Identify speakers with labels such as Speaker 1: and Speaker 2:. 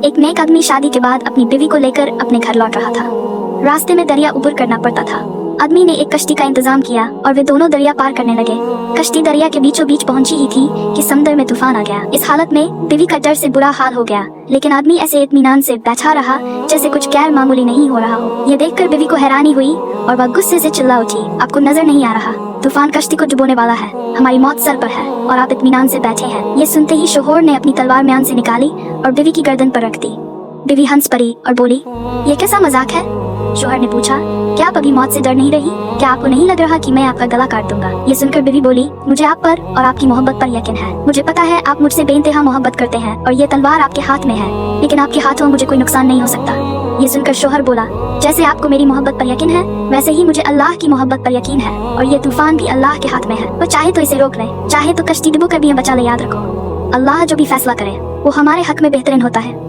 Speaker 1: एक नेक आदमी शादी के बाद अपनी बीवी को लेकर अपने घर लौट रहा था। रास्ते में दरिया उबर करना पड़ता था। आदमी ने एक कश्ती का इंतजाम किया और वे दोनों दरिया पार करने लगे। कश्ती दरिया के बीचों बीच पहुंची ही थी कि समुद्र में तूफान आ गया। इस हालत में बीवी का डर से बुरा हाल हो गया, लेकिन आदमी ऐसे इत्मीनान से बैठा रहा जैसे कुछ गैर मामूली नहीं हो रहा हो। ये देखकर बीवी को हैरानी हुई और वह गुस्से से चिल्ला उठी, आपको नजर नहीं आ रहा? तूफान कश्ती को डुबोने वाला है, हमारी मौत सर पर है और आप इत्मीनान से बैठे हैं। ये सुनते ही शोहर ने अपनी तलवार म्यान से निकाली और बीवी की गर्दन पर रख दी। बीवी हंस पड़ी और बोली, ये कैसा मजाक है? शोहर ने पूछा, क्या आप अभी मौत से डर नहीं रही? क्या आपको नहीं लग रहा कि मैं आपका गला काट दूंगा? ये सुनकर बीवी बोली, मुझे आप पर और आपकी मोहब्बत पर यकीन है। मुझे पता है आप मुझसे बेइंतहा मोहब्बत करते हैं और ये तलवार आपके हाथ में है, लेकिन आपके हाथों मुझे कोई नुकसान नहीं हो सकता। ये सुनकर शोहर बोला, जैसे आपको मेरी मोहब्बत पर यकीन है, वैसे ही मुझे अल्लाह की मोहब्बत पर यकीन है और ये तूफान भी अल्लाह के हाथ में है। वो चाहे तो इसे रोक ले, चाहे तो कश्ती डुबो कर भी बचा ले। याद रखो, अल्लाह जो भी फैसला करे वो हमारे हक में बेहतरीन होता है।